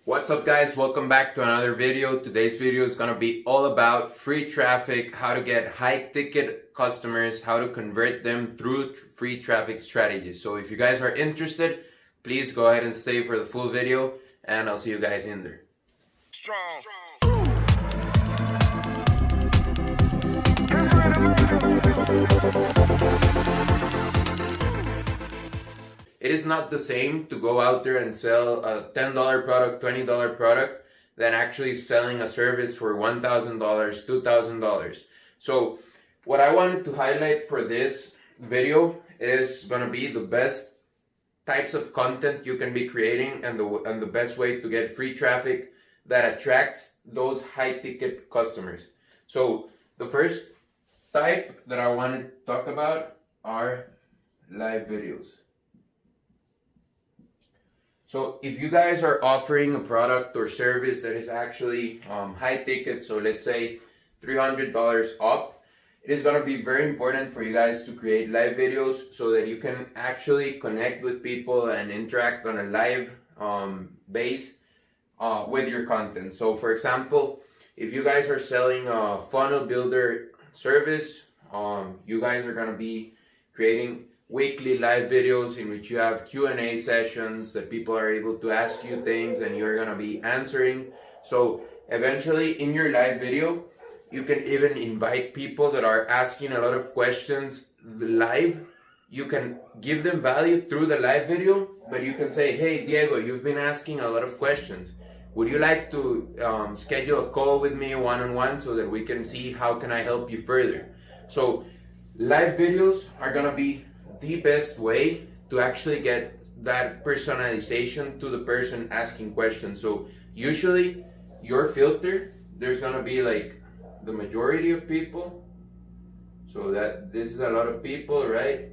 What's up guys, welcome back to another video. Today's video is going to be all about free traffic, how to get high ticket customers, how to convert them through free traffic strategies. So if you guys are interested, please go ahead and stay for the full video and I'll see you guys in there. It is not the same to go out there and sell a $10 product, $20 product than actually selling a service for $1,000, $2,000. So what I wanted to highlight for this video is going to be the best types of content you can be creating and the best way to get free traffic that attracts those high ticket customers. So the first type that I want to talk about are live videos. So if you guys are offering a product or service that is actually high ticket, so let's say $300 up, it is going to be very important for you guys to create live videos so that you can actually connect with people and interact on a live base with your content. So for example, if you guys are selling a funnel builder service, you guys are going to be creating weekly live videos in which you have Q&A sessions that people are able to ask you things and you're going to be answering. So eventually in your live video, you can even invite people that are asking a lot of questions live. You can give them value through the live video, but you can say, hey Diego, you've been asking a lot of questions. Would you like to schedule a call with me one-on-one so that we can see how can I help you further? So live videos are going to be the best way to actually get that personalization to the person asking questions. So usually your filter, there's gonna be like the majority of people, so that this is a lot of people, right?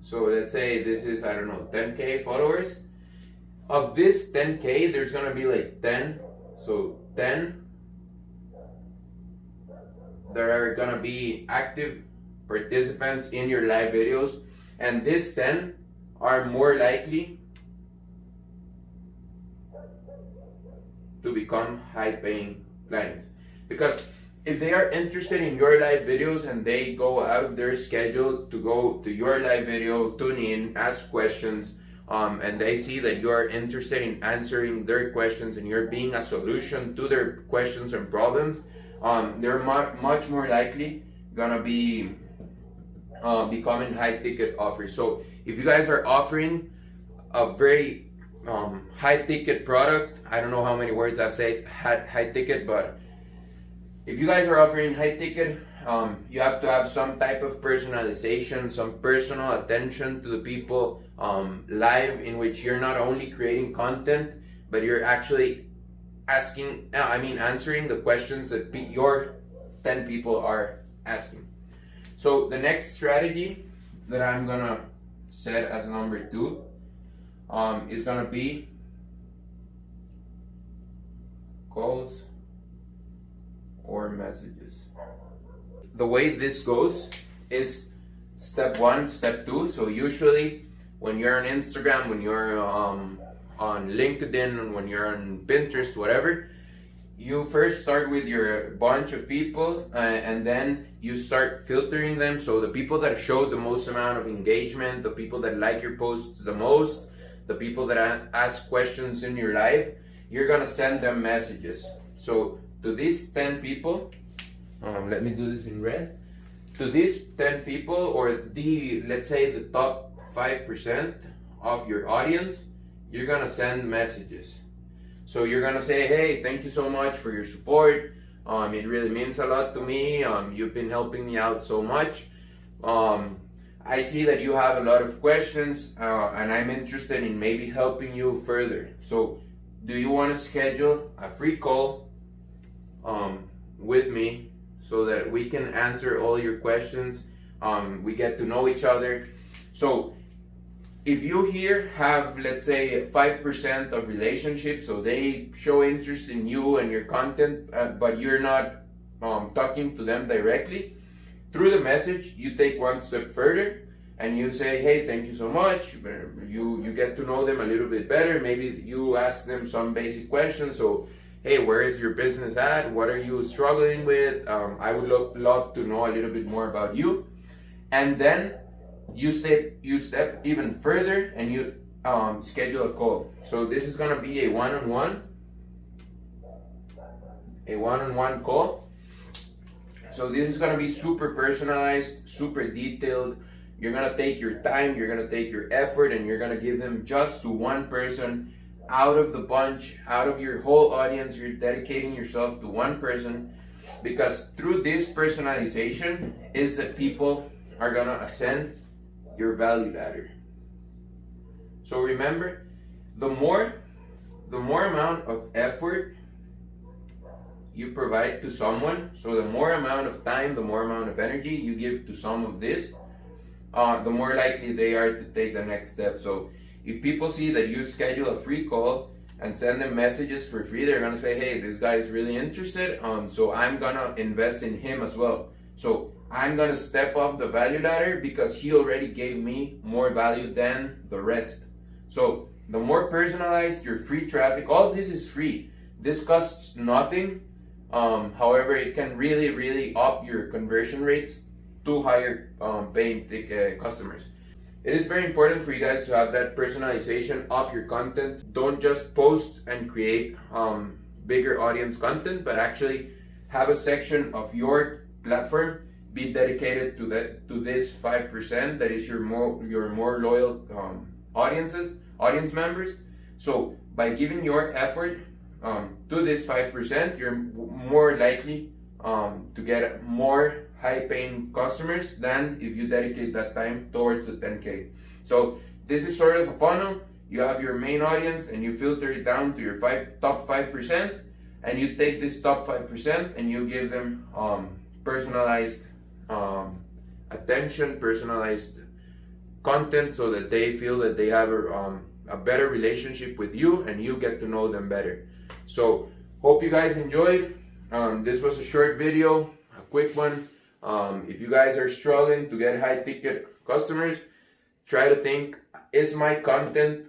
So let's say this is, I don't know, 10k followers. Of this 10k, there's gonna be like 10, so 10 that are gonna be active participants in your live videos, and these 10 are more likely to become high-paying clients, because if they are interested in your live videos and they go out of their schedule to go to your live video, tune in, ask questions, and they see that you are interested in answering their questions and you're being a solution to their questions and problems, they're much more likely gonna be becoming high ticket offers. So if you guys are offering a very high ticket product, I don't know how many words I've said high ticket, but if you guys are offering high ticket, you have to have some type of personalization, some personal attention to the people live, in which you're not only creating content, but you're actually answering the questions that your 10 people are asking. So the next strategy that I'm gonna set as number 2 is gonna be calls or messages. The way this goes is step 1, step 2. So usually when you're on Instagram, when you're on LinkedIn, when you're on Pinterest, whatever, you first start with your bunch of people and then you start filtering them. So the people that show the most amount of engagement, the people that like your posts the most, the people that ask questions in your live, you're gonna send them messages. So to these 10 people, let me do this in red. To these 10 people, or let's say the top 5% of your audience, you're gonna send messages. So you're gonna say, hey, thank you so much for your support. It really means a lot to me. You've been helping me out so much. I see that you have a lot of questions and I'm interested in maybe helping you further. So do you want to schedule a free call with me so that we can answer all your questions? We get to know each other. So if you here have, let's say, 5% of relationships, so they show interest in you and your content, but you're not talking to them directly, through the message, you take one step further and you say, hey, thank you so much. You get to know them a little bit better. Maybe you ask them some basic questions. So, hey, where is your business at? What are you struggling with? I would love to know a little bit more about you. And then you step even further and you schedule a call. So this is gonna be a one-on-one call. So this is gonna be super personalized, super detailed. You're gonna take your time, you're gonna take your effort, and you're gonna give them just to one person out of the bunch, out of your whole audience. You're dedicating yourself to one person, because through this personalization is that people are gonna ascend your value ladder. So remember, the more amount of effort you provide to someone, so the more amount of time, the more amount of energy you give to some of this, the more likely they are to take the next step. So if people see that you schedule a free call and send them messages for free, they're gonna say, hey, this guy is really interested, so I'm gonna invest in him as well. So I'm gonna step up the value ladder because he already gave me more value than the rest. So the more personalized your free traffic, all this is free. This costs nothing. However, it can really up your conversion rates to higher paying customers. It is very important for you guys to have that personalization of your content. Don't just post and create bigger audience content, but actually have a section of your platform be dedicated to this 5% that is your more loyal audience members. So by giving your effort to this 5%, you're more likely to get more high-paying customers than if you dedicate that time towards the 10K. So this is sort of a funnel. You have your main audience and you filter it down to your top 5%, and you take this top 5% and you give them personalized attention, personalized content, so that they feel that they have a better relationship with you and you get to know them better. So hope you guys enjoyed. This was a short video, a quick one. If you guys are struggling to get high ticket customers, try to think, is my content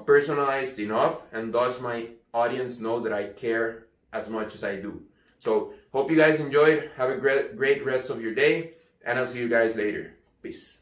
personalized enough, and does my audience know that I care as much as I do? So hope you guys enjoyed. Have a great rest of your day, and I'll see you guys later. Peace.